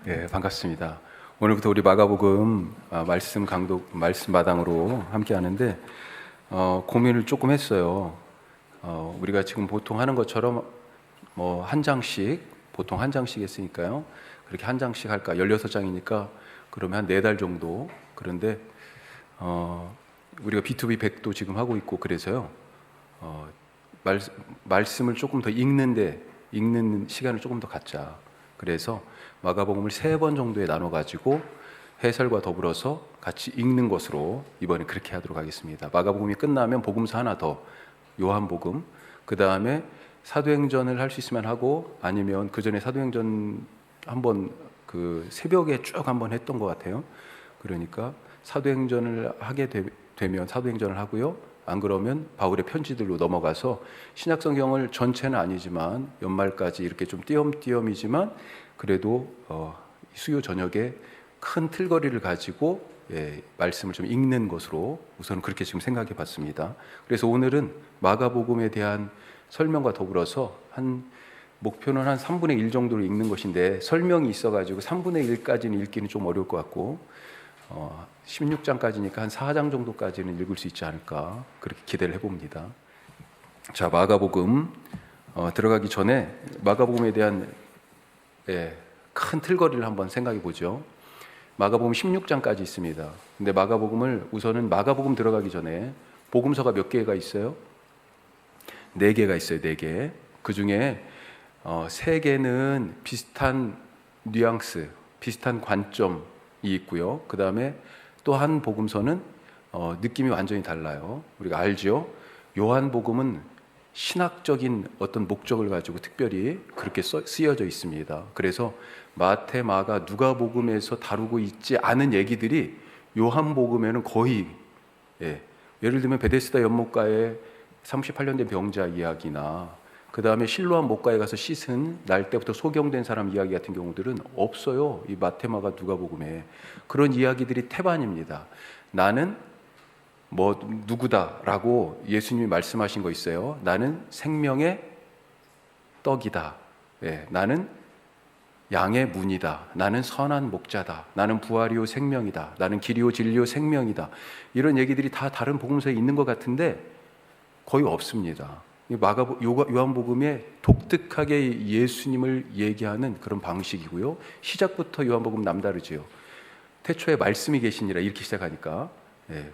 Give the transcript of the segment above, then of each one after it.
예, 반갑습니다. 오늘부터 우리 마가복음 말씀 마당으로 함께 하는데 고민을 조금 했어요. 우리가 지금 보통 하는 것처럼 한 장씩 보통 한 장씩 했으니까요. 그렇게 한 장씩 할까? 16장이니까 그러면 한 4달 정도. 그런데 우리가 B2B 100도 지금 하고 있고 그래서요. 말씀을 조금 더 읽는 시간을 조금 더 갖자. 그래서 마가복음을 3번 정도에 나눠 가지고 해설과 더불어서 같이 읽는 것으로 이번에 그렇게 하도록 하겠습니다. 마가복음이 끝나면 복음서 하나 더, 요한복음, 그 다음에 사도행전을 할 수 있으면 하고, 아니면 그 전에 사도행전 한번 그 새벽에 쭉 한번 했던 것 같아요. 그러니까 사도행전을 하게 되면 사도행전을 하고요. 안 그러면 바울의 편지들로 넘어가서 신약성경을 전체는 아니지만 연말까지 이렇게 좀 띄엄띄엄이지만 그래도 수요 저녁에 큰 틀거리를 가지고 말씀을 좀 읽는 것으로 우선 그렇게 지금 생각해 봤습니다. 그래서 오늘은 마가복음에 대한 설명과 더불어서 목표는 한 3분의 1 정도를 읽는 것인데 설명이 있어가지고 3분의 1까지는 읽기는 좀 어려울 것 같고 16장까지니까 한 4장 정도까지는 읽을 수 있지 않을까 그렇게 기대를 해봅니다. 자, 마가복음 들어가기 전에 마가복음에 대한 큰 틀거리를 한번 생각해 보죠. 마가복음 16장까지 있습니다. 근데 우선은 마가복음 들어가기 전에 복음서가 몇 개가 있어요? 4개가 있어요. 4개. 그 중에 3개는 비슷한 뉘앙스, 비슷한 관점이 있고요. 그 다음에 또 한 복음서는 느낌이 완전히 달라요. 우리가 알죠? 요한복음은 신학적인 어떤 목적을 가지고 특별히 그렇게 쓰여져 있습니다. 그래서 마태, 마가, 누가복음에서 다루고 있지 않은 얘기들이 요한복음에는 거의 예를 들면 베데스다 연못가에 38년 된 병자 이야기나 그 다음에 실로암 못가에 가서 씻은 날 때부터 소경된 사람 이야기 같은 경우들은 없어요. 이 마태, 마가, 누가복음에 그런 이야기들이 태반입니다. 나는 누구다라고 예수님이 말씀하신 거 있어요. 나는 생명의 떡이다. 나는 양의 문이다. 나는 선한 목자다. 나는 부활이요 생명이다. 나는 길이요 진리요 생명이다. 이런 얘기들이 다 다른 복음서에 있는 것 같은데 거의 없습니다. 요한복음에 독특하게 예수님을 얘기하는 그런 방식이고요. 시작부터 요한복음 남다르지요. 태초에 말씀이 계시니라 이렇게 시작하니까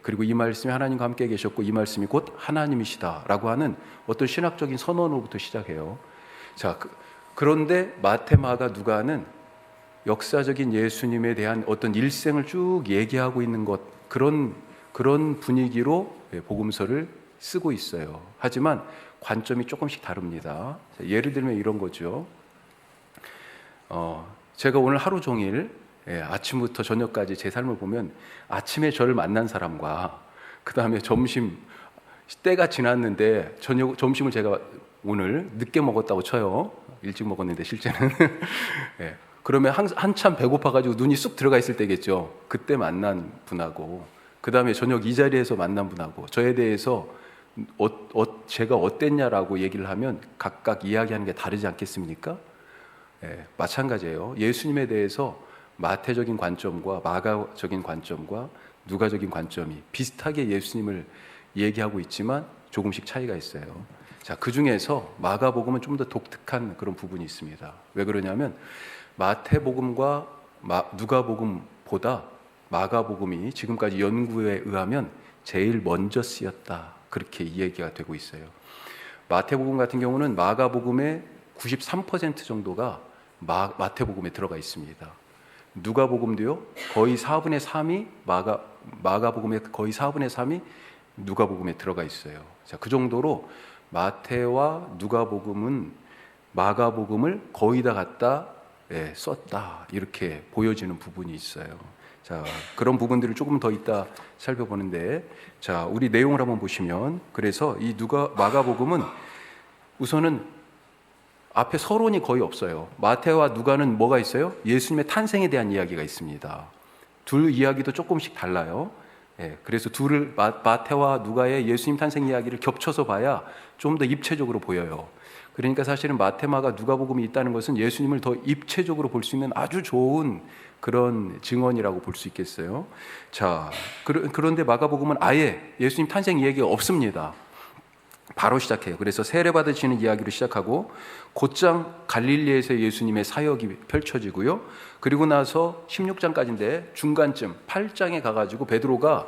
그리고 이 말씀이 하나님과 함께 계셨고 이 말씀이 곧 하나님이시다라고 하는 어떤 신학적인 선언으로부터 시작해요. 자, 그런데 마태, 마가, 누가는 역사적인 예수님에 대한 어떤 일생을 쭉 얘기하고 있는 그런 분위기로 복음서를 쓰고 있어요. 하지만 관점이 조금씩 다릅니다. 예를 들면 이런 거죠. 제가 오늘 하루 종일 아침부터 저녁까지 제 삶을 보면 아침에 저를 만난 사람과 그 다음에 점심 때가 지났는데 점심을 제가 오늘 늦게 먹었다고 쳐요. 일찍 먹었는데 실제는 그러면 한참 배고파가지고 눈이 쑥 들어가 있을 때겠죠. 그때 만난 분하고 그 다음에 저녁 이 자리에서 만난 분하고 저에 대해서 제가 어땠냐라고 얘기를 하면 각각 이야기하는 게 다르지 않겠습니까? 마찬가지예요. 예수님에 대해서 마태적인 관점과 마가적인 관점과 누가적인 관점이 비슷하게 예수님을 얘기하고 있지만 조금씩 차이가 있어요. 자, 그 중에서 마가복음은 좀 더 독특한 그런 부분이 있습니다. 왜 그러냐면 마태복음과 누가복음보다 마가복음이 지금까지 연구에 의하면 제일 먼저 쓰였다. 그렇게 이야기가 되고 있어요. 마태복음 같은 경우는 마가복음의 93% 정도가 마태복음에 들어가 있습니다. 누가복음도요. 거의 4분의 3이 마가복음의 거의 4분의 3이 누가복음에 들어가 있어요. 자, 그 정도로 마태와 누가복음은 마가복음을 거의 다 갖다 썼다. 이렇게 보여지는 부분이 있어요. 자, 그런 부분들을 조금 더 이따 살펴보는데, 자, 우리 내용을 한번 보시면, 그래서 이 마가복음은 우선은 앞에 서론이 거의 없어요. 마태와 누가는 뭐가 있어요? 예수님의 탄생에 대한 이야기가 있습니다. 둘 이야기도 조금씩 달라요. 그래서 마태와 누가의 예수님 탄생 이야기를 겹쳐서 봐야 좀 더 입체적으로 보여요. 그러니까 사실은 마태마가 누가복음이 있다는 것은 예수님을 더 입체적으로 볼 수 있는 아주 좋은 그런 증언이라고 볼 수 있겠어요. 자, 그런데 마가복음은 아예 예수님 탄생 이야기가 없습니다. 바로 시작해요. 그래서 세례 받으시는 이야기로 시작하고 곧장 갈릴리에서 예수님의 사역이 펼쳐지고요. 그리고 나서 16장까지인데 중간쯤 8장에 가가지고 베드로가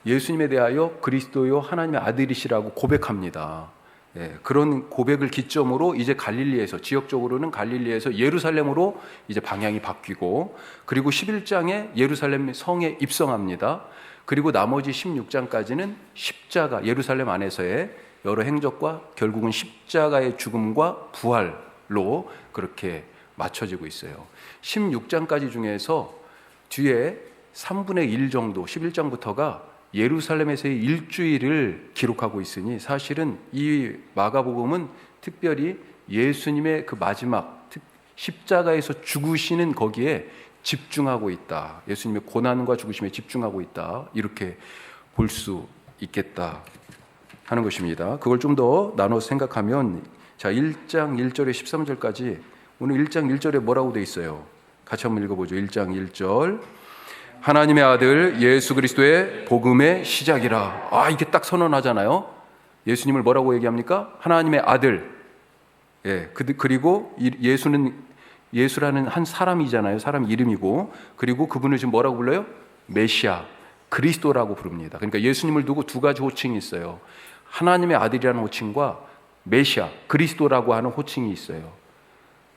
예수님에 대하여 그리스도요 하나님의 아들이시라고 고백합니다. 예, 그런 고백을 기점으로 이제 갈릴리에서, 지역적으로는 갈릴리에서 예루살렘으로 이제 방향이 바뀌고, 그리고 11장에 예루살렘 성에 입성합니다. 그리고 나머지 16장까지는 십자가, 예루살렘 안에서의 여러 행적과 결국은 십자가의 죽음과 부활로 그렇게 맞춰지고 있어요. 16장까지 중에서 뒤에 3분의 1 정도, 11장부터가 예루살렘에서의 일주일을 기록하고 있으니 사실은 이 마가복음은 특별히 예수님의 그 마지막 십자가에서 죽으시는 거기에 집중하고 있다. 예수님의 고난과 죽으심에 집중하고 있다. 이렇게 볼 수 있겠다 하는 것입니다. 그걸 좀 더 나눠서 생각하면, 자, 1장 1절에 13절까지, 오늘 1장 1절에 뭐라고 돼 있어요? 같이 한번 읽어보죠. 1장 1절. 하나님의 아들 예수 그리스도의 복음의 시작이라. 이게 딱 선언하잖아요. 예수님을 뭐라고 얘기합니까? 하나님의 아들. 예, 그리고 예수라는 한 사람이잖아요. 사람 이름이고, 그리고 그분을 지금 뭐라고 불러요? 메시아, 그리스도라고 부릅니다. 그러니까 예수님을 두고 두 가지 호칭이 있어요. 하나님의 아들이라는 호칭과 메시아, 그리스도라고 하는 호칭이 있어요.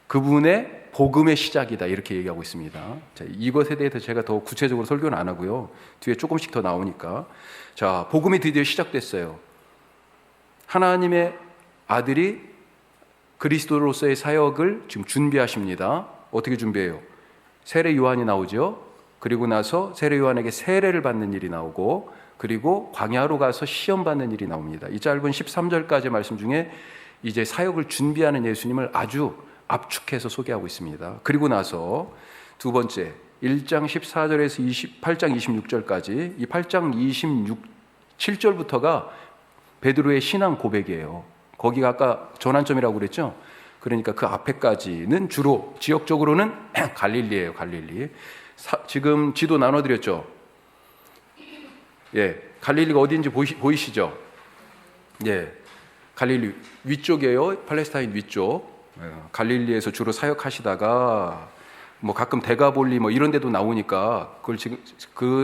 그분의 복음의 시작이다, 이렇게 얘기하고 있습니다. 자, 이것에 대해서 제가 더 구체적으로 설교는 안 하고요. 뒤에 조금씩 더 나오니까. 자, 복음이 드디어 시작됐어요. 하나님의 아들이 그리스도로서의 사역을 지금 준비하십니다. 어떻게 준비해요? 세례 요한이 나오죠. 그리고 나서 세례 요한에게 세례를 받는 일이 나오고, 그리고 광야로 가서 시험 받는 일이 나옵니다. 이 짧은 13절까지 말씀 중에 이제 사역을 준비하는 예수님을 아주 압축해서 소개하고 있습니다. 그리고 나서 두 번째 1장 14절에서 8장 26절까지, 이 8장 27절부터가 베드로의 신앙 고백이에요. 거기가 아까 전환점이라고 그랬죠. 그러니까 그 앞에까지는 주로 지역적으로는 갈릴리예요. 갈릴리. 지금 지도 나눠드렸죠. 예, 갈릴리가 어디인지 보이시죠? 예, 갈릴리 위쪽이에요. 팔레스타인 위쪽. 갈릴리에서 주로 사역하시다가 뭐 가끔 데가볼리 뭐 이런 데도 나오니까 그걸 지금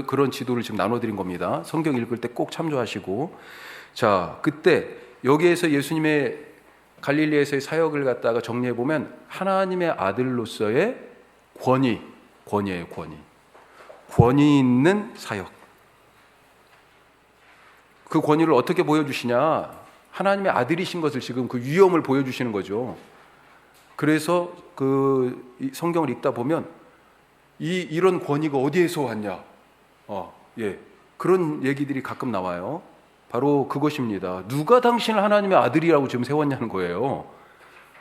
그런 지도를 지금 나눠드린 겁니다. 성경 읽을 때 꼭 참조하시고. 자, 그때 여기에서 예수님의 갈릴리에서의 사역을 갖다가 정리해 보면 하나님의 아들로서의 권위예요. 권위 있는 사역. 그 권위를 어떻게 보여주시냐? 하나님의 아들이신 것을 지금 그 위엄을 보여주시는 거죠. 그래서 그 성경을 읽다 보면 이런 권위가 어디에서 왔냐? 예, 그런 얘기들이 가끔 나와요. 바로 그것입니다. 누가 당신을 하나님의 아들이라고 지금 세웠냐는 거예요.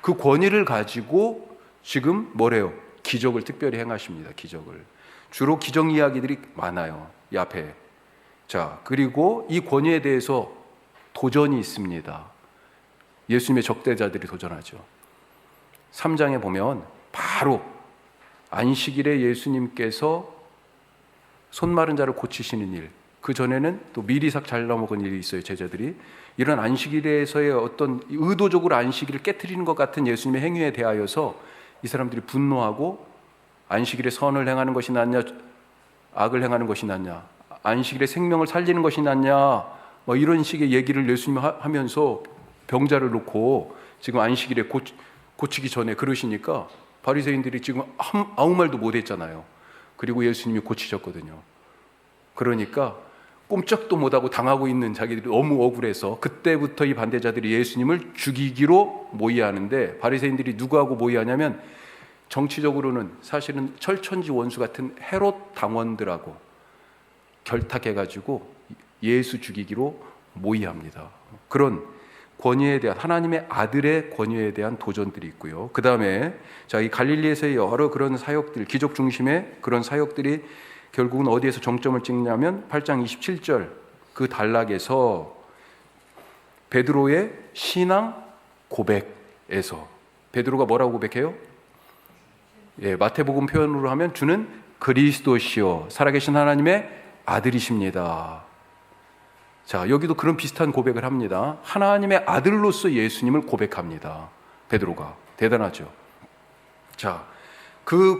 그 권위를 가지고 지금 뭐래요? 기적을 특별히 행하십니다. 기적을. 주로 기적 이야기들이 많아요. 이 앞에. 자, 그리고 이 권위에 대해서 도전이 있습니다. 예수님의 적대자들이 도전하죠. 3장에 보면 바로 안식일에 예수님께서 손 마른 자를 고치시는 일, 그 전에는 또 미리삭 잘라 먹은 일이 있어요. 제자들이 이런 안식일에서의 어떤 의도적으로 안식일을 깨트리는 것 같은 예수님의 행위에 대하여서 이 사람들이 분노하고, 안식일에 선을 행하는 것이 낫냐, 악을 행하는 것이 낫냐, 안식일에 생명을 살리는 것이 낫냐, 뭐 이런 식의 얘기를 예수님이 하면서 병자를 놓고 지금 안식일에 고치기 전에 그러시니까 바리새인들이 지금 아무 말도 못했잖아요. 그리고 예수님이 고치셨거든요. 그러니까 꼼짝도 못하고 당하고 있는 자기들이 너무 억울해서 그때부터 이 반대자들이 예수님을 죽이기로 모의하는데, 바리새인들이 누구하고 모의하냐면 정치적으로는 사실은 철천지 원수 같은 헤롯 당원들하고 결탁해가지고 예수 죽이기로 모의합니다. 그런 권위에 대한, 하나님의 아들의 권위에 대한 도전들이 있고요. 그 다음에 이 갈릴리에서의 여러 그런 사역들, 기적 중심의 그런 사역들이 결국은 어디에서 정점을 찍냐면 8장 27절 그 단락에서 베드로의 신앙 고백에 베드로가 뭐라고 고백해요? 마태복음 표현으로 하면 주는 그리스도시요 살아계신 하나님의 아들이십니다. 자, 여기도 그런 비슷한 고백을 합니다. 하나님의 아들로서 예수님을 고백합니다. 베드로가. 대단하죠. 자, 그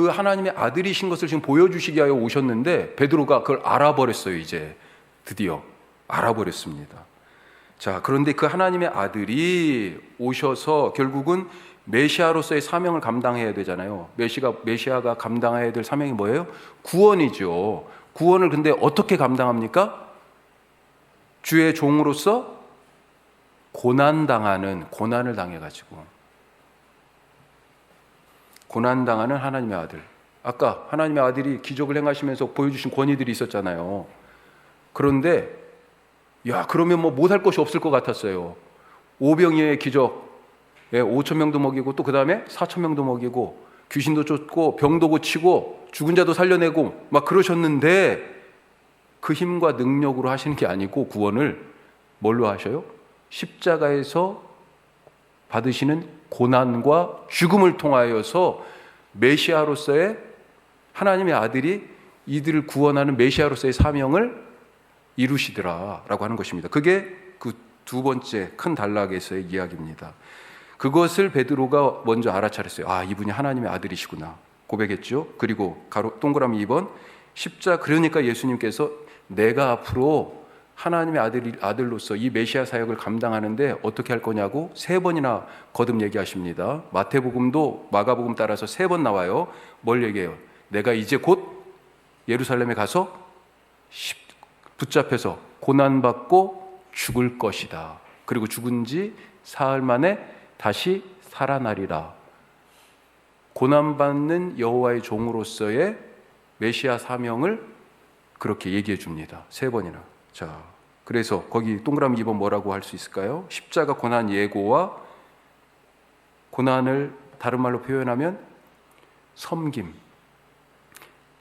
하나님의 아들이신 것을 지금 보여주시기 위하여 오셨는데 베드로가 그걸 알아버렸어요. 이제 드디어 알아버렸습니다. 자, 그런데 그 하나님의 아들이 오셔서 결국은 메시아로서의 사명을 감당해야 되잖아요. 메시아가 감당해야 될 사명이 뭐예요? 구원이죠. 구원을 근데 어떻게 감당합니까? 주의 종으로서 고난을 당해가지고 고난당하는 하나님의 아들. 아까 하나님의 아들이 기적을 행하시면서 보여주신 권위들이 있었잖아요. 그런데 그러면 뭐 못할 것이 없을 것 같았어요. 오병이어의 기적, 5천 명도 먹이고 또 그 다음에 4천 명도 먹이고 귀신도 쫓고 병도 고치고 죽은 자도 살려내고 막 그러셨는데 그 힘과 능력으로 하시는 게 아니고 구원을 뭘로 하셔요? 십자가에서 받으시는 고난과 죽음을 통하여서 메시아로서의 하나님의 아들이 이들을 구원하는 메시아로서의 사명을 이루시더라라고 하는 것입니다. 그게 그 두 번째 큰 단락에서의 이야기입니다. 그것을 베드로가 먼저 알아차렸어요. 이분이 하나님의 아들이시구나 고백했죠. 그리고 동그라미 2번 그러니까 예수님께서 내가 앞으로 하나님의 아들로서 이 메시아 사역을 감당하는데 어떻게 할 거냐고 3번이나 거듭 얘기하십니다. 마태복음도 마가복음 따라서 3번 나와요. 뭘 얘기해요? 내가 이제 곧 예루살렘에 가서 붙잡혀서 고난받고 죽을 것이다. 그리고 죽은 지 사흘 만에 다시 살아나리라. 고난받는 여호와의 종으로서의 메시아 사명을 그렇게 얘기해 줍니다. 3번이나. 자, 그래서 거기 동그라미 2번 뭐라고 할 수 있을까요? 십자가 고난 예고와 고난을 다른 말로 표현하면 섬김.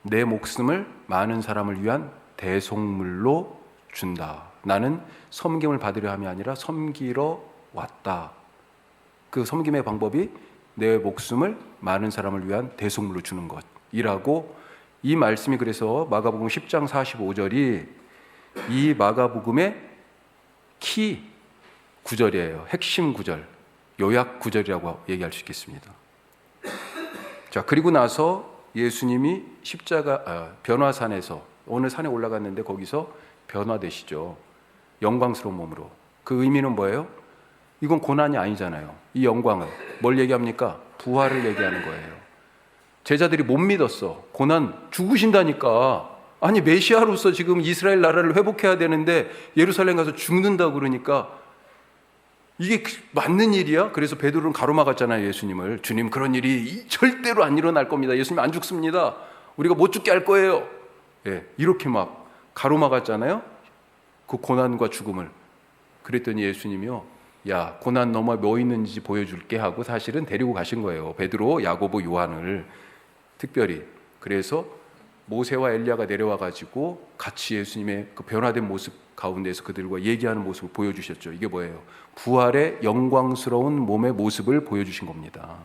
내 목숨을 많은 사람을 위한 대속물로 준다. 나는 섬김을 받으려 함이 아니라 섬기러 왔다. 그 섬김의 방법이 내 목숨을 많은 사람을 위한 대속물로 주는 것이라고 이 말씀이 그래서 마가복음 10장 45절이 이 마가복음의 키 구절이에요. 핵심 구절, 요약 구절이라고 얘기할 수 있겠습니다. 자, 그리고 나서 예수님이 변화산에서 오늘 산에 올라갔는데 거기서 변화되시죠. 영광스러운 몸으로. 그 의미는 뭐예요? 이건 고난이 아니잖아요. 이 영광은 뭘 얘기합니까? 부활을 얘기하는 거예요. 제자들이 못 믿었어. 고난 죽으신다니까. 아니 메시아로서 지금 이스라엘 나라를 회복해야 되는데 예루살렘 가서 죽는다고 그러니까 이게 맞는 일이야? 그래서 베드로는 가로막았잖아요. 예수님을. 주님 그런 일이 절대로 안 일어날 겁니다. 예수님 안 죽습니다. 우리가 못 죽게 할 거예요. 이렇게 막 가로막았잖아요. 그 고난과 죽음을. 그랬더니 예수님이요. 야, 고난 넘어 뭐 있는지 보여줄게 하고 사실은 데리고 가신 거예요. 베드로, 야고보, 요한을 특별히. 그래서 모세와 엘리야가 내려와 가지고 같이 예수님의 그 변화된 모습 가운데서 그들과 얘기하는 모습을 보여주셨죠. 이게 뭐예요? 부활의 영광스러운 몸의 모습을 보여주신 겁니다.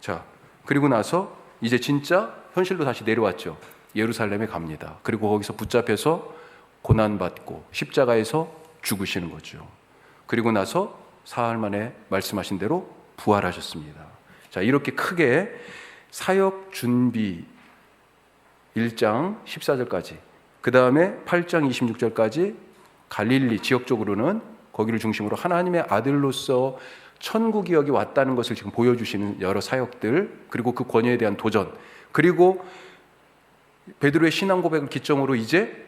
자, 그리고 나서 이제 진짜 현실로 다시 내려왔죠. 예루살렘에 갑니다. 그리고 거기서 붙잡혀서 고난받고 십자가에서 죽으시는 거죠. 그리고 나서 사흘 만에 말씀하신 대로 부활하셨습니다. 자, 이렇게 크게 사역 준비 1장 14절까지, 그 다음에 8장 26절까지 갈릴리 지역적으로는 거기를 중심으로 하나님의 아들로서 천국이 여기 왔다는 것을 지금 보여주시는 여러 사역들, 그리고 그 권위에 대한 도전, 그리고 베드로의 신앙 고백을 기점으로 이제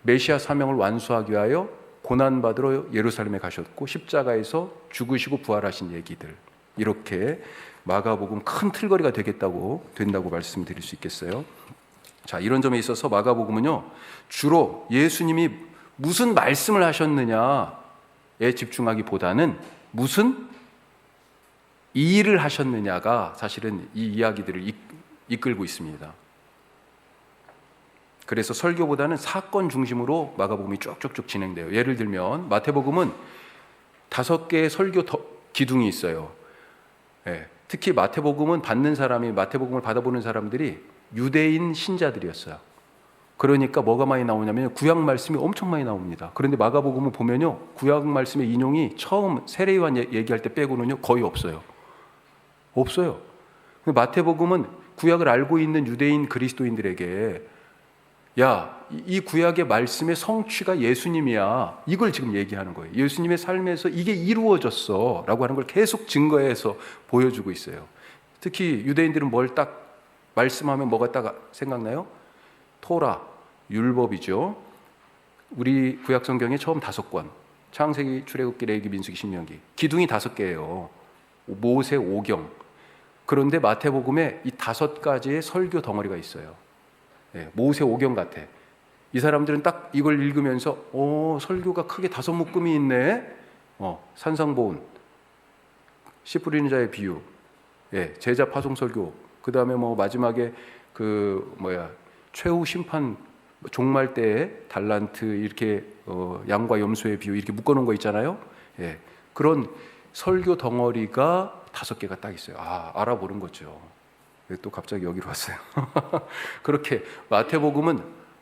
메시아 사명을 완수하기 위하여 고난받으러 예루살렘에 가셨고 십자가에서 죽으시고 부활하신 얘기들, 이렇게 마가복음 큰 틀거리가 된다고 말씀드릴 수 있겠어요. 자, 이런 점에 있어서 마가복음은요, 주로 예수님이 무슨 말씀을 하셨느냐에 집중하기보다는 무슨 일을 하셨느냐가 사실은 이 이야기들을 이끌고 있습니다. 그래서 설교보다는 사건 중심으로 마가복음이 쭉쭉쭉 진행돼요. 예를 들면 마태복음은 5개의 설교 기둥이 있어요. 예. 특히 마태복음은 마태복음을 받아보는 사람들이 유대인 신자들이었어요. 그러니까 뭐가 많이 나오냐면 구약 말씀이 엄청 많이 나옵니다. 그런데 마가복음을 보면요, 구약 말씀의 인용이 처음 세례요한 얘기할 때 빼고는요 거의 없어요. 없어요. 마태복음은 구약을 알고 있는 유대인 그리스도인들에게 야, 이 구약의 말씀의 성취가 예수님이야, 이걸 지금 얘기하는 거예요. 예수님의 삶에서 이게 이루어졌어 라고 하는 걸 계속 증거해서 보여주고 있어요. 특히 유대인들은 뭘 딱 말씀하면 뭐가 딱 생각나요? 토라, 율법이죠. 우리 구약 성경에 처음 5권, 창세기, 출애굽기, 레위기, 민수기, 신명기, 기둥이 5개예요. 모세 5경. 그런데 마태복음에 이 5가지의 설교 덩어리가 있어요. 네, 모세 5경 같아. 이 사람들은 딱 이걸 읽으면서 설교가 크게 5묶음이 있네. 산상보훈, 씨 뿌리는 자의 비유, 제자 파송 설교, 그 다음에 마지막에 최후 심판, 종말 때의 달란트, 이렇게 양과 염소의 비유 이렇게 묶어놓은 거 있잖아요. 그런 설교 덩어리가 5개가 딱 있어요. 알아보는 거죠. 또 갑자기 여기로 왔어요. 그렇게 마태복음은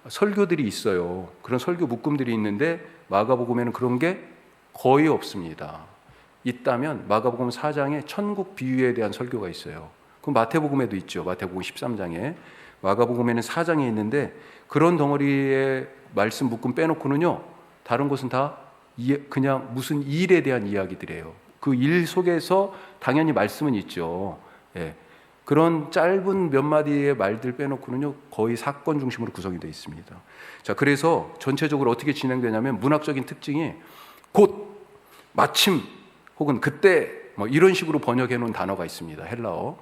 설교들이 있어요. 그런 설교 묶음들이 있는데 마가복음에는 그런 게 거의 없습니다. 있다면 마가복음 4장에 천국 비유에 대한 설교가 있어요. 그럼 마태복음에도 있죠. 마태복음 13장에. 마가복음에는 4장에 있는데 그런 덩어리의 말씀 묶음 빼놓고는요, 다른 곳은 다 그냥 무슨 일에 대한 이야기들이에요. 그 일 속에서 당연히 말씀은 있죠. 그런 짧은 몇 마디의 말들 빼놓고는요 거의 사건 중심으로 구성이 되어 있습니다. 자, 그래서 전체적으로 어떻게 진행되냐면 문학적인 특징이 곧, 마침, 혹은 그때 이런 식으로 번역해 놓은 단어가 있습니다. 헬라어.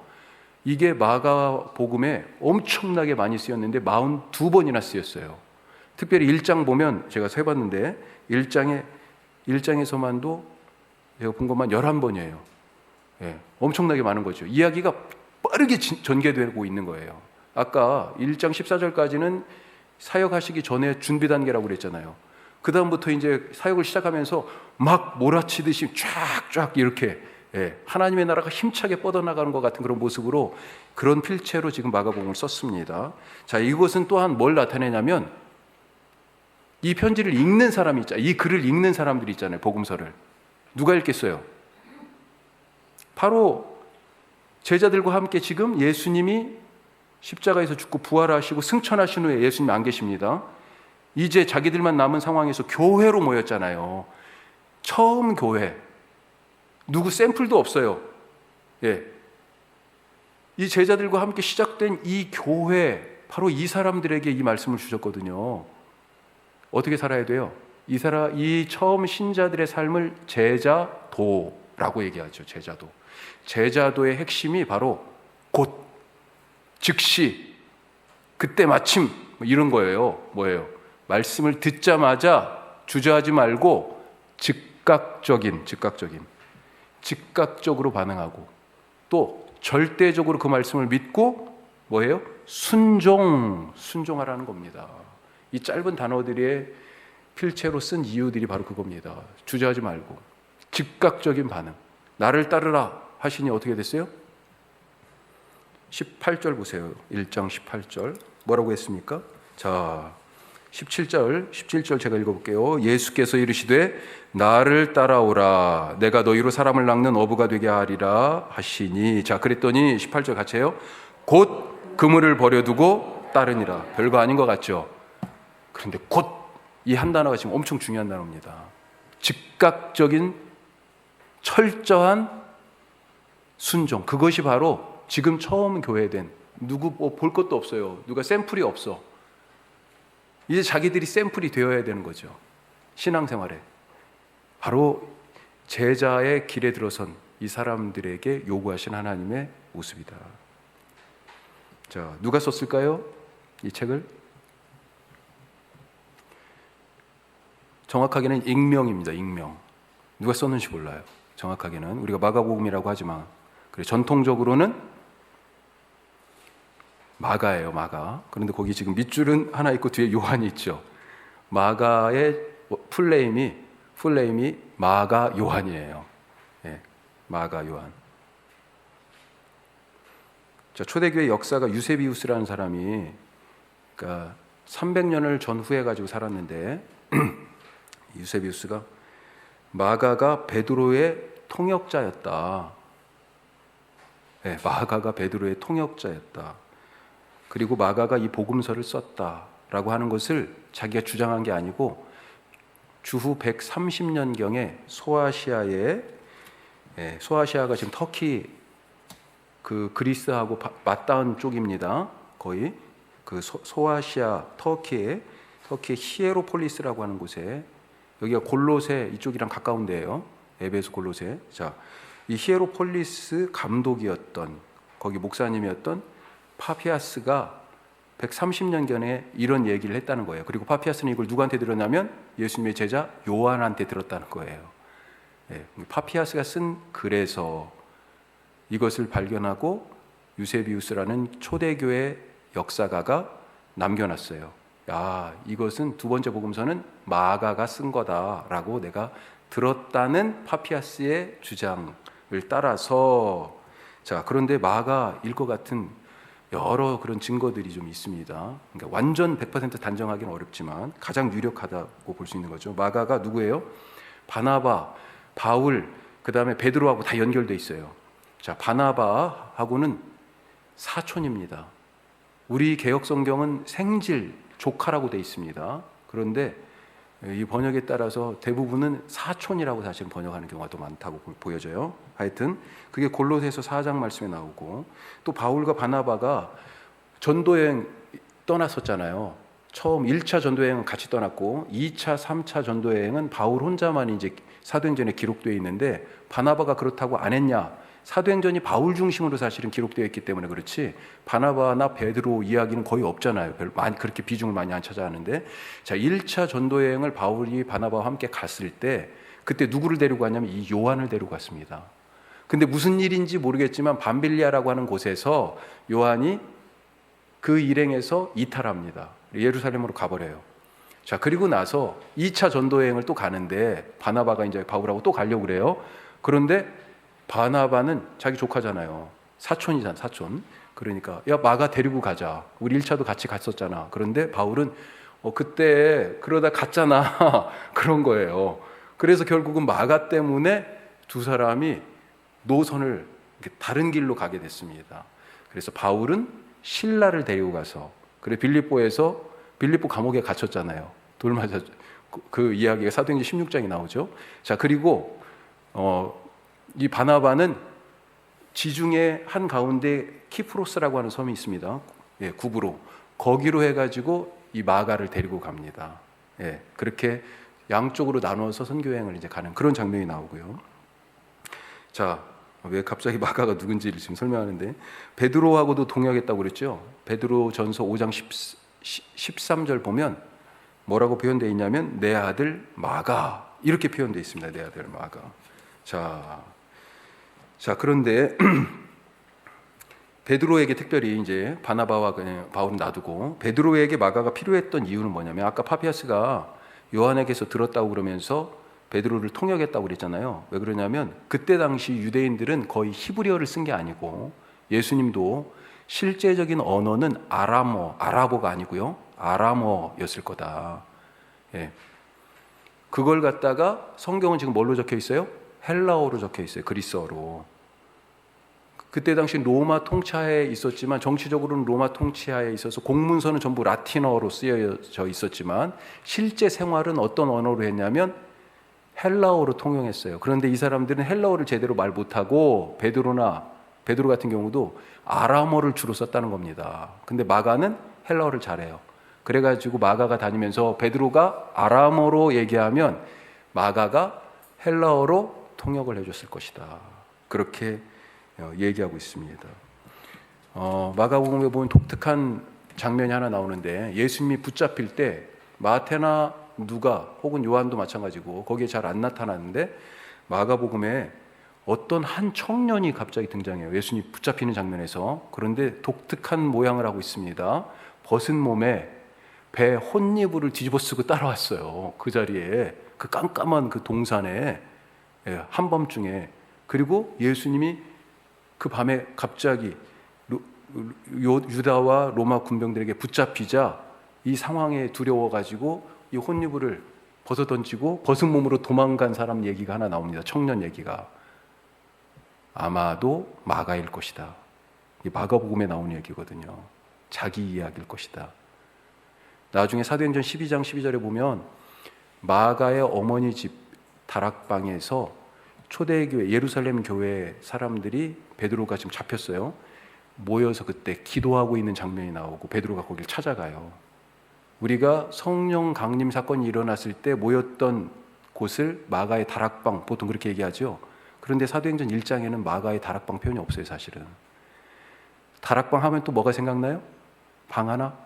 이게 마가복음에 엄청나게 많이 쓰였는데 42번이나 쓰였어요. 특별히 1장 보면 제가 세봤는데 1장에서만도 제가 본 것만 11번이에요. 엄청나게 많은 거죠. 이야기가 빠르게 전개되고 있는 거예요. 아까 1장 14절까지는 사역하시기 전에 준비 단계라고 그랬잖아요. 그 다음부터 이제 사역을 시작하면서 막 몰아치듯이 쫙쫙 이렇게 하나님의 나라가 힘차게 뻗어나가는 것 같은 그런 모습으로, 그런 필체로 지금 마가복음을 썼습니다. 자, 이것은 또한 뭘 나타내냐면 이 편지를 읽는 사람이 있잖아요. 이 글을 읽는 사람들이 있잖아요. 복음서를 누가 읽겠어요? 바로 제자들과 함께 지금 예수님이 십자가에서 죽고 부활하시고 승천하신 후에 예수님 안 계십니다. 이제 자기들만 남은 상황에서 교회로 모였잖아요. 처음 교회. 누구 샘플도 없어요. 이 제자들과 함께 시작된 이 교회, 바로 이 사람들에게 이 말씀을 주셨거든요. 어떻게 살아야 돼요? 이 처음 신자들의 삶을 제자도라고 얘기하죠. 제자도. 제자도의 핵심이 바로 곧, 즉시, 그때 마침, 이런 거예요. 뭐예요? 말씀을 듣자마자 주저하지 말고 즉각적으로 반응하고, 또 절대적으로 그 말씀을 믿고 뭐예요? 순종하라는 겁니다. 이 짧은 단어들의 필체로 쓴 이유들이 바로 그겁니다. 주저하지 말고 즉각적인 반응. 나를 따르라 하시니 어떻게 됐어요? 18절 보세요. 1장 18절 뭐라고 했습니까? 자, 17절 제가 읽어볼게요. 예수께서 이르시되 나를 따라오라, 내가 너희로 사람을 낚는 어부가 되게 하리라 하시니. 자, 그랬더니 18절 같이 해요. 곧 그물을 버려두고 따르니라. 별거 아닌 것 같죠? 그런데 곧, 이 한 단어가 지금 엄청 중요한 단어입니다. 즉각적인 철저한 순종. 그것이 바로 지금 처음 교회된, 누구 볼 것도 없어요. 누가 샘플이 없어. 이제 자기들이 샘플이 되어야 되는 거죠. 신앙생활에. 바로 제자의 길에 들어선 이 사람들에게 요구하신 하나님의 모습이다. 자, 누가 썼을까요? 이 책을? 정확하게는 익명입니다. 익명. 누가 썼는지 몰라요. 정확하게는 우리가 마가복음이라고 하지만, 그래, 전통적으로는 마가예요. 마가. 그런데 거기 지금 밑줄은 하나 있고 뒤에 요한이 있죠. 마가의 풀네임이 마가 요한이에요. 마가, 요한. 자, 초대교회 역사가 유세비우스라는 사람이 그러니까 300년을 전후해 가지고 살았는데 유세비우스가 마가가 베드로의 통역자였다. 네, 마가가 베드로의 통역자였다. 그리고 마가가 이 복음서를 썼다라고 하는 것을 자기가 주장한 게 아니고 주후 130년경에 소아시아가 지금 터키 그 그리스하고 맞닿은 쪽입니다. 거의 그 소아시아 터키의 히에로폴리스라고 하는 곳에 여기가 골로새 이쪽이랑 가까운 데예요. 에베소 골로새. 자, 이 히에로폴리스 감독이었던 거기 목사님이었던 파피아스가 130년경에 이런 얘기를 했다는 거예요. 그리고 파피아스는 이걸 누구한테 들었냐면 예수님의 제자 요한한테 들었다는 거예요. 예, 파피아스가 쓴 글에서 이것을 발견하고 유세비우스라는 초대교회 역사가가 남겨놨어요. 야, 이것은 두 번째 복음서는 마가가 쓴 거다라고 내가 들었다는 파피아스의 주장을 따라서 자, 그런데 마가일 것 같은 여러 그런 증거들이 좀 있습니다. 그러니까 완전 100% 단정하기는 어렵지만 가장 유력하다고 볼 수 있는 거죠. 마가가 누구예요? 바나바, 바울, 그 다음에 베드로하고 다 연결돼 있어요. 자, 바나바하고는 사촌입니다. 우리 개역 성경은 생질, 조카라고 돼 있습니다. 그런데 이 번역에 따라서 대부분은 사촌이라고 사실 번역하는 경우가 더 많다고 보여져요. 하여튼 그게 골로새서 4장 말씀에 나오고 또 바울과 바나바가 전도여행 떠났었잖아요. 처음 1차 전도여행은 같이 떠났고 2차, 3차 전도여행은 바울 혼자만 이제 사도행전에 기록되어 있는데 바나바가 그렇다고 안 했냐? 사도행전이 바울 중심으로 사실은 기록되어 있기 때문에 그렇지 바나바나 베드로 이야기는 거의 없잖아요. 그렇게 비중을 많이 안 차지하는데 자, 1차 전도여행을 바울이 바나바와 함께 갔을 때 그때 누구를 데리고 갔냐면 이 요한을 데리고 갔습니다. 근데 무슨 일인지 모르겠지만 밤빌리아라고 하는 곳에서 요한이 그 일행에서 이탈합니다. 예루살렘으로 가버려요. 자, 그리고 나서 2차 전도여행을 또 가는데 바나바가 이제 바울하고 또 가려고 그래요. 그런데 바나바는 자기 조카잖아요. 사촌이잖아, 사촌. 그러니까 야, 마가 데리고 가자. 우리 1차도 같이 갔었잖아. 그런데 바울은 그때 그러다 갔잖아. 그런 거예요. 그래서 결국은 마가 때문에 두 사람이 노선을 다른 길로 가게 됐습니다. 그래서 바울은 실라를 데리고 가서 그래 빌립보 감옥에 갇혔잖아요. 돌 맞아 그 이야기가 사도행전 16장에 나오죠. 자, 그리고 이 바나바는 지중해 한 가운데 키프로스라고 하는 섬이 있습니다. 예, 구브로 거기로 해가지고 이 마가를 데리고 갑니다. 예, 그렇게 양쪽으로 나누어서 선교여행을 이제 가는 그런 장면이 나오고요. 자, 왜 갑자기 마가가 누군지를 지금 설명하는데 베드로하고도 동역했다고 그랬죠. 베드로 전서 5장 13절 보면 뭐라고 표현되어 있냐면 내 아들 마가 이렇게 표현되어 있습니다. 내 아들 마가. 자, 그런데 베드로에게 특별히 이제 바나바와 바울은 놔두고 베드로에게 마가가 필요했던 이유는 뭐냐면 아까 파피아스가 요한에게서 들었다고 그러면서 베드로를 통역했다고 그랬잖아요. 왜 그러냐면 그때 당시 유대인들은 거의 히브리어를 쓴 게 아니고 예수님도 실제적인 언어는 아라보가 아니고요. 아람어였을 거다. 예. 그걸 갖다가 성경은 지금 뭘로 적혀 있어요? 헬라어로 적혀 있어요. 그리스어로. 그때 당시 로마 통치하에 있었지만 정치적으로는 로마 통치하에 있어서 공문서는 전부 라틴어로 쓰여져 있었지만 실제 생활은 어떤 언어로 했냐면 헬라어로 통용했어요. 그런데 이 사람들은 헬라어를 제대로 말 못하고 베드로 같은 경우도 아람어를 주로 썼다는 겁니다. 근데 마가는 헬라어를 잘해요. 그래가지고 마가가 다니면서 베드로가 아람어로 얘기하면 마가가 헬라어로 통역을 해줬을 것이다. 그렇게 얘기하고 있습니다. 마가복음에 보면 독특한 장면이 하나 나오는데 예수님이 붙잡힐 때 마태나 누가 혹은 요한도 마찬가지고 거기에 잘 안 나타나는데 마가복음에 어떤 한 청년이 갑자기 등장해요. 예수님 붙잡히는 장면에서. 그런데 독특한 모양을 하고 있습니다. 벗은 몸에 배 혼이불을 뒤집어 쓰고 따라왔어요. 그 자리에 그 깜깜한 그 동산에 한밤중에 그리고 예수님이 그 밤에 갑자기 유다와 로마 군병들에게 붙잡히자 이 상황에 두려워가지고 이 혼유부를 벗어던지고 벗은 몸으로 도망간 사람 얘기가 하나 나옵니다. 청년 얘기가. 아마도 마가일 것이다. 이 마가복음에 나오는 얘기거든요. 자기 이야기일 것이다. 나중에 사도행전 12장 12절에 보면 마가의 어머니 집 다락방에서 초대교회 예루살렘 교회 사람들이 베드로가 지금 잡혔어요. 모여서 그때 기도하고 있는 장면이 나오고 베드로가 거기를 찾아가요. 우리가 성령 강림 사건이 일어났을 때 모였던 곳을 마가의 다락방, 보통 그렇게 얘기하죠. 그런데 사도행전 1장에는 마가의 다락방 표현이 없어요. 사실은 다락방 하면 또 뭐가 생각나요? 방 하나?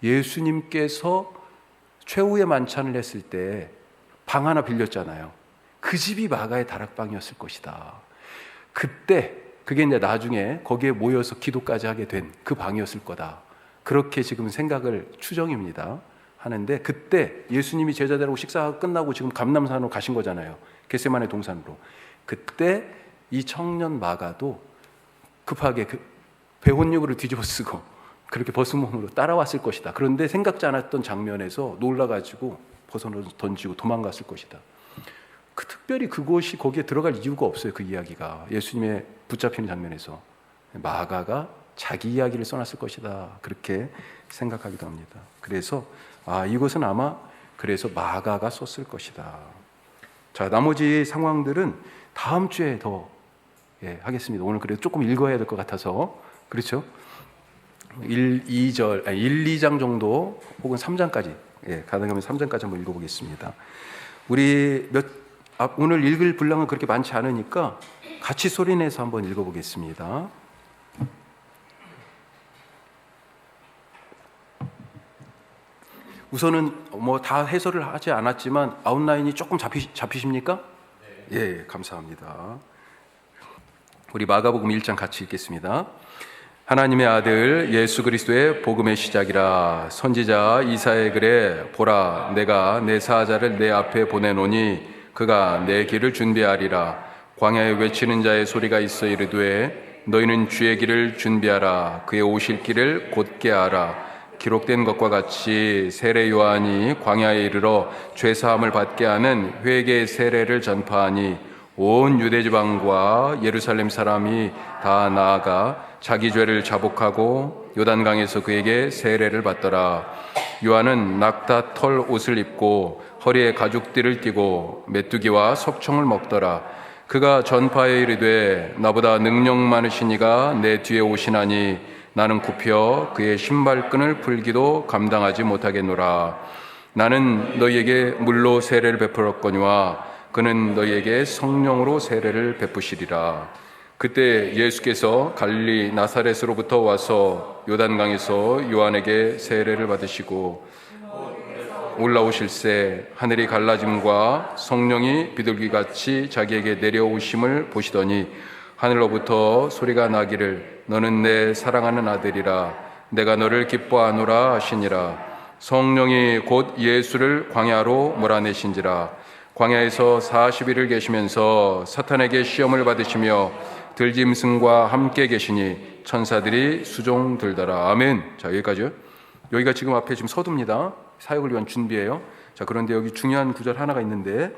예수님께서 최후의 만찬을 했을 때 방 하나 빌렸잖아요. 그 집이 마가의 다락방이었을 것이다. 그때 그게 이제 나중에 거기에 모여서 기도까지 하게 된 그 방이었을 거다. 그렇게 지금 생각을 추정입니다. 하는데 그때 예수님이 제자들하고 식사가 끝나고 지금 감람산으로 가신 거잖아요. 겟세마네 동산으로. 그때 이 청년 마가도 급하게 그 배혼유부를 뒤집어 쓰고 그렇게 벗은 몸으로 따라왔을 것이다. 그런데 생각지 않았던 장면에서 놀라가지고 벗어 던지고 도망갔을 것이다. 특별히 그곳이 거기에 들어갈 이유가 없어요. 그 이야기가 예수님의 붙잡히는 장면에서 마가가 자기 이야기를 써놨을 것이다. 그렇게 생각하기도 합니다. 그래서 이것은 아마 그래서 마가가 썼을 것이다. 자, 나머지 상황들은 다음 주에 더 하겠습니다. 오늘 그래도 조금 읽어야 될 것 같아서 그렇죠? 2장 정도 혹은 3장까지 가능하면 3장까지 한번 읽어보겠습니다. 우리 오늘 읽을 분량은 그렇게 많지 않으니까 같이 소리내서 한번 읽어보겠습니다. 우선은 뭐 다 해설을 하지 않았지만 아웃라인이 조금 잡히십니까? 네. 예, 감사합니다. 우리 마가복음 1장 같이 읽겠습니다. 하나님의 아들 예수 그리스도의 복음의 시작이라. 선지자 이사야의 글에 보라 내가 내 사자를 내 앞에 보내노니 그가 내 길을 준비하리라. 광야에 외치는 자의 소리가 있어 이르되 너희는 주의 길을 준비하라. 그의 오실 길을 곧게 하라. 기록된 것과 같이 세례 요한이 광야에 이르러 죄 사함을 받게 하는 회개 세례를 전파하니 온 유대 지방과 예루살렘 사람이 다 나아가 자기 죄를 자복하고 요단강에서 그에게 세례를 받더라. 요한은 낙타 털 옷을 입고 허리에 가죽띠를 띠고 메뚜기와 석청을 먹더라. 그가 전파에 이르되 나보다 능력 많으신 이가 내 뒤에 오시나니 나는 굽혀 그의 신발끈을 풀기도 감당하지 못하겠노라. 나는 너희에게 물로 세례를 베풀었거니와 그는 너희에게 성령으로 세례를 베푸시리라. 그때 예수께서 갈릴리 나사렛으로부터 와서 요단강에서 요한에게 세례를 받으시고 올라오실새 하늘이 갈라짐과 성령이 비둘기같이 자기에게 내려오심을 보시더니 하늘로부터 소리가 나기를 너는 내 사랑하는 아들이라 내가 너를 기뻐하노라 하시니라. 성령이 곧 예수를 광야로 몰아내신지라. 광야에서 40일을 계시면서 사탄에게 시험을 받으시며 들짐승과 함께 계시니 천사들이 수종 들더라. 아멘. 자, 여기까지요. 여기가 지금 앞에 지금 서두입니다. 사역을 위한 준비예요. 자, 그런데 여기 중요한 구절 하나가 있는데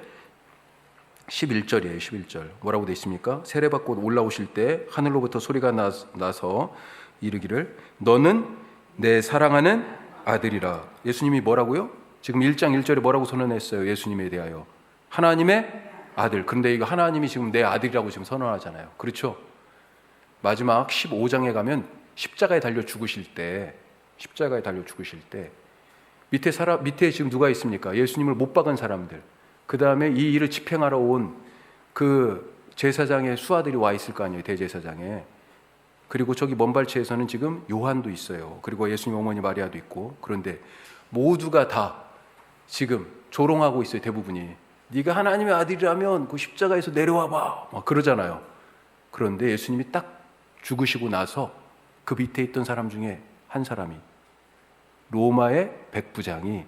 11절이에요. 11절. 뭐라고 되어 있습니까? 세례받고 올라오실 때 하늘로부터 소리가 나서 이르기를 너는 내 사랑하는 아들이라. 예수님이 뭐라고요? 지금 1장 1절에 뭐라고 선언했어요? 예수님에 대하여 하나님의 아들. 그런데 이거 하나님이 지금 내 아들이라고 지금 선언하잖아요. 그렇죠? 마지막 15장에 가면 십자가에 달려 죽으실 때 밑에 지금 누가 있습니까? 예수님을 못 박은 사람들. 그 다음에 이 일을 집행하러 온 그 제사장의 수하들이 와 있을 거 아니에요. 대제사장에. 그리고 저기 먼발치에서는 지금 요한도 있어요. 그리고 예수님 어머니 마리아도 있고. 그런데 모두가 다 지금 조롱하고 있어요. 대부분이. 네가 하나님의 아들이라면 그 십자가에서 내려와봐 막 그러잖아요. 그런데 예수님이 딱 죽으시고 나서 그 밑에 있던 사람 중에 한 사람이 로마의 백부장이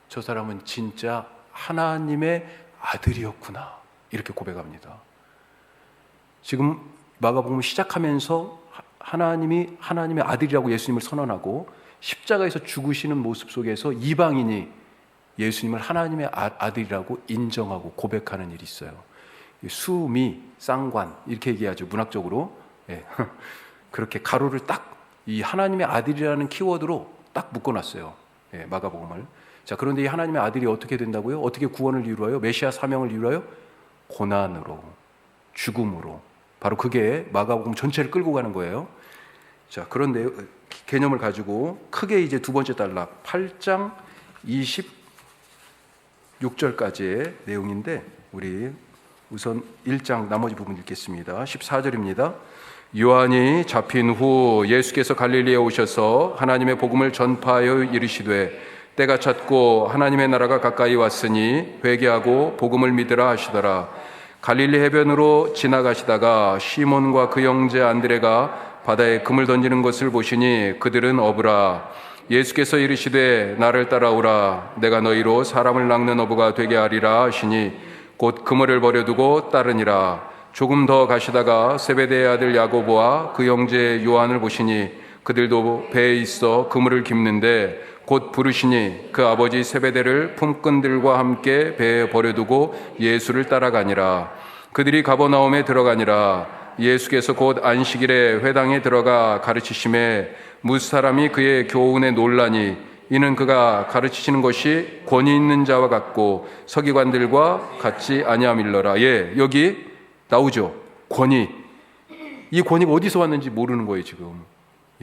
저 사람은 진짜 하나님의 아들이었구나 이렇게 고백합니다. 지금 마가복음 시작하면서 하나님의 아들이라고 예수님을 선언하고 십자가에서 죽으시는 모습 속에서 이방인이 예수님을 하나님의 아들이라고 인정하고 고백하는 일이 있어요. 수미, 쌍관 이렇게 얘기하죠. 문학적으로. 예. 그렇게 가로를 딱 이 하나님의 아들이라는 키워드로 딱 묶어놨어요. 예, 마가복음을. 자, 그런데 이 하나님의 아들이 어떻게 된다고요? 어떻게 구원을 이루어요? 메시아 사명을 이루어요? 고난으로, 죽음으로. 바로 그게 마가복음 전체를 끌고 가는 거예요. 자, 그런데 개념을 가지고 크게 이제 두 번째 단락 8장 26절까지의 내용인데 우리 우선 1장 나머지 부분 읽겠습니다. 14절입니다. 요한이 잡힌 후 예수께서 갈릴리에 오셔서 하나님의 복음을 전파하여 이르시되 때가 찼고 하나님의 나라가 가까이 왔으니 회개하고 복음을 믿으라 하시더라. 갈릴리 해변으로 지나가시다가 시몬과 그 형제 안드레가 바다에 금을 던지는 것을 보시니 그들은 어부라. 예수께서 이르시되 나를 따라오라. 내가 너희로 사람을 낚는 어부가 되게 하리라 하시니 곧 그물을 버려두고 따르니라. 조금 더 가시다가 세베대의 아들 야고보와 그 형제 요한을 보시니 그들도 배에 있어 그물을 깁는데 곧 부르시니 그 아버지 세베대를 품꾼들과 함께 배에 버려두고 예수를 따라가니라. 그들이 가버나움에 들어가니라. 예수께서 곧 안식일에 회당에 들어가 가르치심에 무사람이 그의 교훈에 놀라니 이는 그가 가르치시는 것이 권위 있는 자와 같고 서기관들과 같지 아니함일러라. 예, 여기 나오죠. 권위. 이 권위가 어디서 왔는지 모르는 거예요, 지금.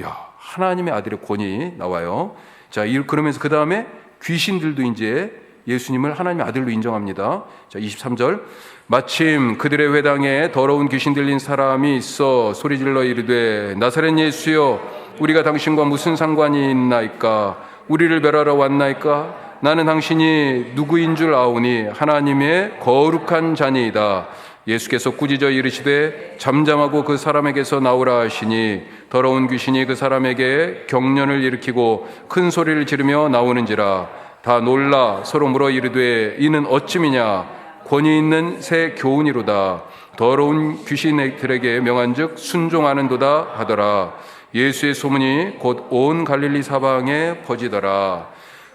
야, 하나님의 아들의 권위 나와요. 자, 그러면서 그 다음에 귀신들도 이제 예수님을 하나님의 아들로 인정합니다. 자, 23절. 마침 그들의 회당에 더러운 귀신 들린 사람이 있어 소리질러 이르되 나사렛 예수여, 우리가 당신과 무슨 상관이 있나이까? 우리를 멸하러 왔나이까? 나는 당신이 누구인 줄 아오니 하나님의 거룩한 자니이다. 예수께서 꾸짖어 이르시되 잠잠하고 그 사람에게서 나오라 하시니 더러운 귀신이 그 사람에게 경련을 일으키고 큰 소리를 지르며 나오는지라. 다 놀라 서로 물어 이르되 이는 어찌미냐? 권위 있는 새 교훈이로다. 더러운 귀신들에게 명한즉 순종하는도다 하더라. 예수의 소문이 곧 온 갈릴리 사방에 퍼지더라.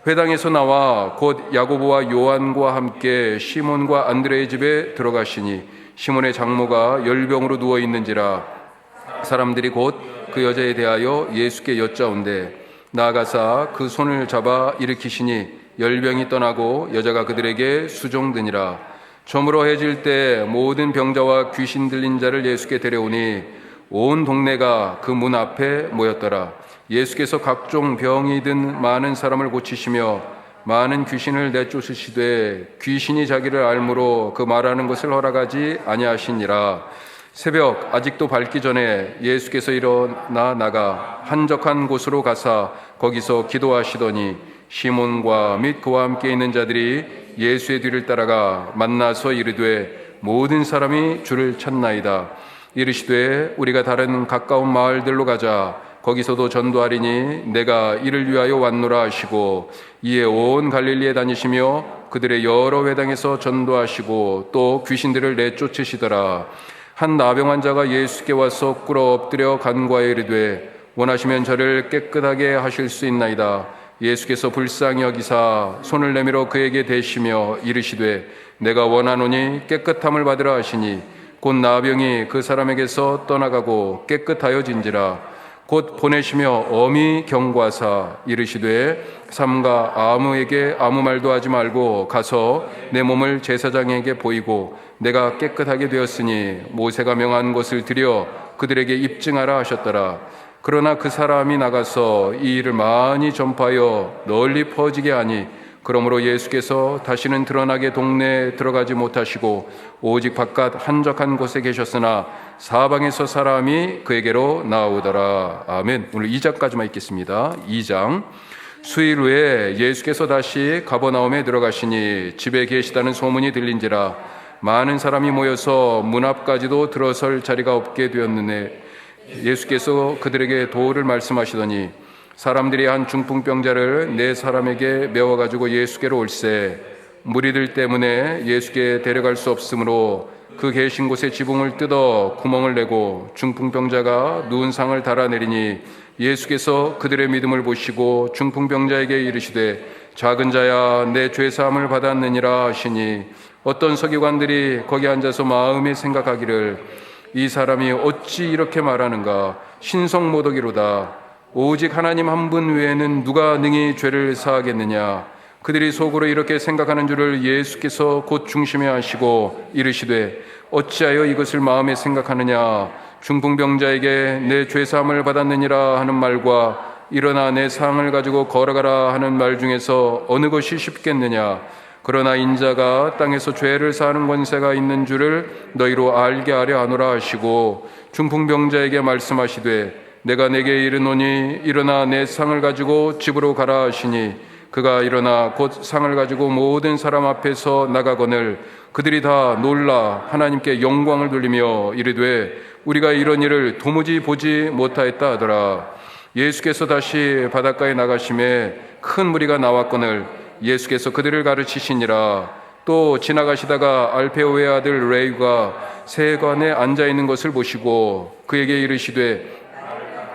회당에서 나와 곧 야고보와 요한과 함께 시몬과 안드레의 집에 들어가시니 시몬의 장모가 열병으로 누워 있는지라. 사람들이 곧 그 여자에 대하여 예수께 여짜온대 나아가사 그 손을 잡아 일으키시니 열병이 떠나고 여자가 그들에게 수종드니라. 저물어 해질 때 모든 병자와 귀신 들린 자를 예수께 데려오니 온 동네가 그 문 앞에 모였더라. 예수께서 각종 병이 든 많은 사람을 고치시며 많은 귀신을 내쫓으시되 귀신이 자기를 알므로 그 말하는 것을 허락하지 아니하시니라. 새벽 아직도 밝기 전에 예수께서 일어나 나가 한적한 곳으로 가사 거기서 기도하시더니 시몬과 및 그와 함께 있는 자들이 예수의 뒤를 따라가 만나서 이르되 모든 사람이 주를 찾나이다. 이르시되 우리가 다른 가까운 마을들로 가자. 거기서도 전도하리니 내가 이를 위하여 왔노라 하시고 이에 온 갈릴리에 다니시며 그들의 여러 회당에서 전도하시고 또 귀신들을 내쫓으시더라. 한 나병 환자가 예수께 와서 꿇어 엎드려 간구하여 이르되 원하시면 저를 깨끗하게 하실 수 있나이다. 예수께서 불쌍히 여기사 손을 내밀어 그에게 대시며 이르시되 내가 원하노니 깨끗함을 받으라 하시니 곧 나병이 그 사람에게서 떠나가고 깨끗하여진지라. 곧 보내시며 엄히 경고하사 이르시되 삼가 아무에게 아무 말도 하지 말고 가서 내 몸을 제사장에게 보이고 내가 깨끗하게 되었으니 모세가 명한 것을 드려 그들에게 입증하라 하셨더라. 그러나 그 사람이 나가서 이 일을 많이 전파하여 널리 퍼지게 하니 그러므로 예수께서 다시는 드러나게 동네에 들어가지 못하시고 오직 바깥 한적한 곳에 계셨으나 사방에서 사람이 그에게로 나오더라. 아멘. 오늘 2장까지만 읽겠습니다. 2장. 수일 후에 예수께서 다시 가버나움에 들어가시니 집에 계시다는 소문이 들린지라. 많은 사람이 모여서 문 앞까지도 들어설 자리가 없게 되었느니 예수께서 그들에게 도를 말씀하시더니 사람들이 한 중풍병자를 네 사람에게 메워가지고 예수께로 올세 무리들 때문에 예수께 데려갈 수 없으므로 그 계신 곳에 지붕을 뜯어 구멍을 내고 중풍병자가 누운 상을 달아내리니 예수께서 그들의 믿음을 보시고 중풍병자에게 이르시되 작은 자야 내 죄사함을 받았느니라 하시니 어떤 서기관들이 거기 앉아서 마음에 생각하기를 이 사람이 어찌 이렇게 말하는가 신성모독이로다. 오직 하나님 한 분 외에는 누가 능히 죄를 사하겠느냐. 그들이 속으로 이렇게 생각하는 줄을 예수께서 곧 중심에 하시고 이르시되 어찌하여 이것을 마음에 생각하느냐. 중풍병자에게 내 죄사함을 받았느니라 하는 말과 일어나 내 상을 가지고 걸어가라 하는 말 중에서 어느 것이 쉽겠느냐. 그러나 인자가 땅에서 죄를 사하는 권세가 있는 줄을 너희로 알게 하려 하노라 하시고 중풍병자에게 말씀하시되 내가 내게 이르노니 일어나 내 상을 가지고 집으로 가라 하시니 그가 일어나 곧 상을 가지고 모든 사람 앞에서 나가거늘 그들이 다 놀라 하나님께 영광을 돌리며 이르되 우리가 이런 일을 도무지 보지 못하였다 하더라. 예수께서 다시 바닷가에 나가심에 큰 무리가 나왔거늘 예수께서 그들을 가르치시니라. 또 지나가시다가 알페오의 아들 레위가 세관에 앉아있는 것을 보시고 그에게 이르시되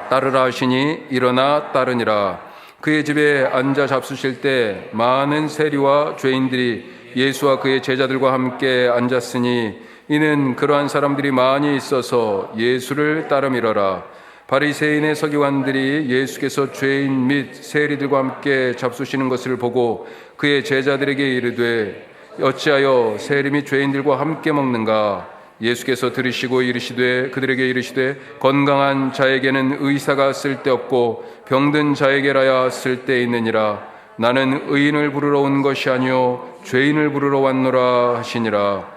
따르라 하시니 일어나 따르니라. 그의 집에 앉아 잡수실 때 많은 세리와 죄인들이 예수와 그의 제자들과 함께 앉았으니 이는 그러한 사람들이 많이 있어서 예수를 따름이러라. 바리새인의 서기관들이 예수께서 죄인 및 세리들과 함께 잡수시는 것을 보고 그의 제자들에게 이르되 어찌하여 세리 및 죄인들과 함께 먹는가. 예수께서 들으시고 이르시되 그들에게 이르시되 건강한 자에게는 의사가 쓸데없고 병든 자에게라야 쓸데있느니라. 나는 의인을 부르러 온 것이 아니요 죄인을 부르러 왔노라 하시니라.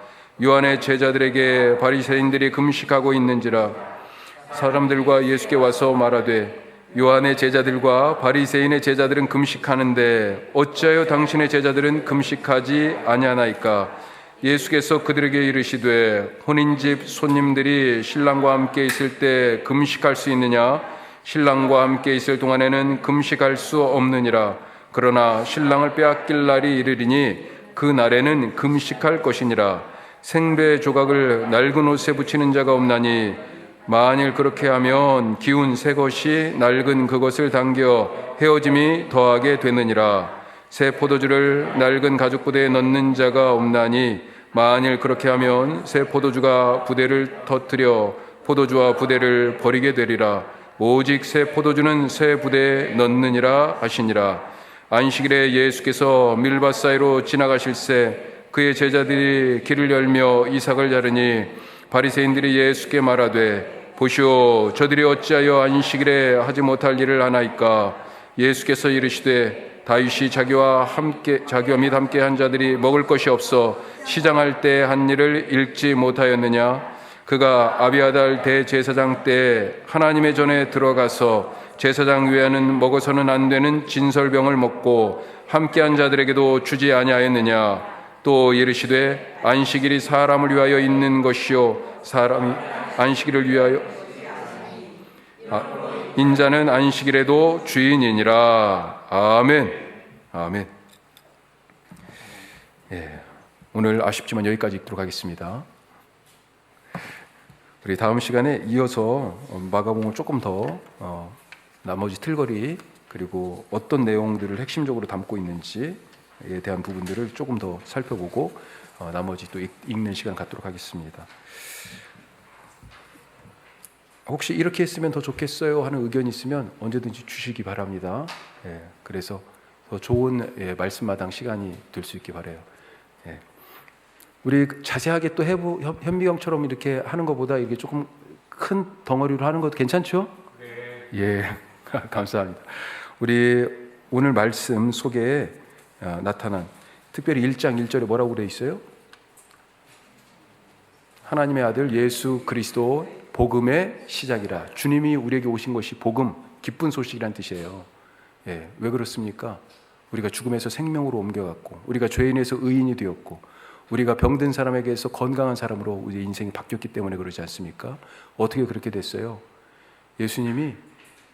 요한의 제자들에게 바리새인들이 금식하고 있는지라. 사람들과 예수께 와서 말하되 요한의 제자들과 바리새인의 제자들은 금식하는데 어찌하여 당신의 제자들은 금식하지 아니하나이까. 예수께서 그들에게 이르시되 혼인집 손님들이 신랑과 함께 있을 때 금식할 수 있느냐. 신랑과 함께 있을 동안에는 금식할 수 없느니라. 그러나 신랑을 빼앗길 날이 이르리니 그 날에는 금식할 것이니라. 생배 조각을 낡은 옷에 붙이는 자가 없나니 만일 그렇게 하면 기운 새 것이 낡은 그것을 당겨 헤어짐이 더하게 되느니라. 새 포도주를 낡은 가죽 부대에 넣는 자가 없나니 만일 그렇게 하면 새 포도주가 부대를 터뜨려 포도주와 부대를 버리게 되리라. 오직 새 포도주는 새 부대에 넣느니라 하시니라. 안식일에 예수께서 밀밭 사이로 지나가실새 그의 제자들이 길을 열며 이삭을 자르니 바리새인들이 예수께 말하되 보시오 저들이 어찌하여 안식일에 하지 못할 일을 하나이까. 예수께서 이르시되 다윗이 자기와 및 함께 한 자들이 먹을 것이 없어 시장할 때 한 일을 읽지 못하였느냐. 그가 아비아달 대제사장 때 하나님의 전에 들어가서 제사장 외에는 먹어서는 안 되는 진설병을 먹고 함께한 자들에게도 주지 아니하였느냐. 또 이르시되 안식일이 사람을 위하여 있는 것이요 사람이 안식일을 위하여 인자는 안식일에도 주인이니라. 아멘. 아멘. 예, 오늘 아쉽지만 여기까지 읽도록 하겠습니다. 우리 다음 시간에 이어서 마가복음을 조금 더 나머지 틀거리 그리고 어떤 내용들을 핵심적으로 담고 있는지에 대한 부분들을 조금 더 살펴보고 나머지 또 읽는 시간 갖도록 하겠습니다. 혹시 이렇게 했으면 더 좋겠어요 하는 의견이 있으면 언제든지 주시기 바랍니다. 예, 그래서 더 좋은 말씀마당 시간이 될 수 있게 바라요. 예. 우리 자세하게 또 현미경처럼 이렇게 하는 것보다 이게 조금 큰 덩어리로 하는 것도 괜찮죠? 네. 예, 감사합니다. 우리 오늘 말씀 속에 나타난 특별히 1장 1절에 뭐라고 되어 있어요? 하나님의 아들 예수 그리스도 복음의 시작이라. 주님이 우리에게 오신 것이 복음, 기쁜 소식이란 뜻이에요. 예, 왜 그렇습니까? 우리가 죽음에서 생명으로 옮겨갔고 우리가 죄인에서 의인이 되었고 우리가 병든 사람에게서 건강한 사람으로 우리 인생이 바뀌었기 때문에 그러지 않습니까? 어떻게 그렇게 됐어요? 예수님이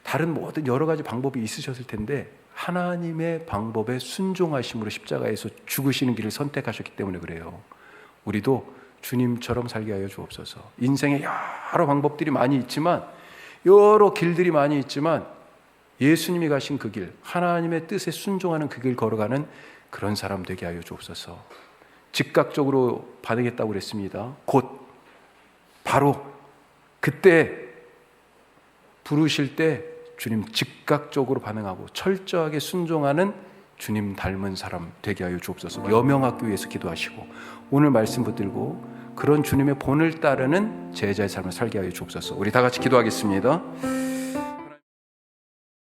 다른 모든 여러 가지 방법이 있으셨을 텐데 하나님의 방법에 순종하심으로 십자가에서 죽으시는 길을 선택하셨기 때문에 그래요. 우리도 주님처럼 살게 하여 주옵소서. 인생에 여러 방법들이 많이 있지만, 여러 길들이 많이 있지만 예수님이 가신 그 길, 하나님의 뜻에 순종하는 그 길 걸어가는 그런 사람 되게 하여 주옵소서. 즉각적으로 반응했다고 그랬습니다. 곧 바로 그때 부르실 때 주님 즉각적으로 반응하고 철저하게 순종하는 주님 닮은 사람 되게 하여 주옵소서. 여명하기 위해서 기도하시고 오늘 말씀 붙들고 그런 주님의 본을 따르는 제자의 삶을 살게 하여 주옵소서. 우리 다 같이 기도하겠습니다.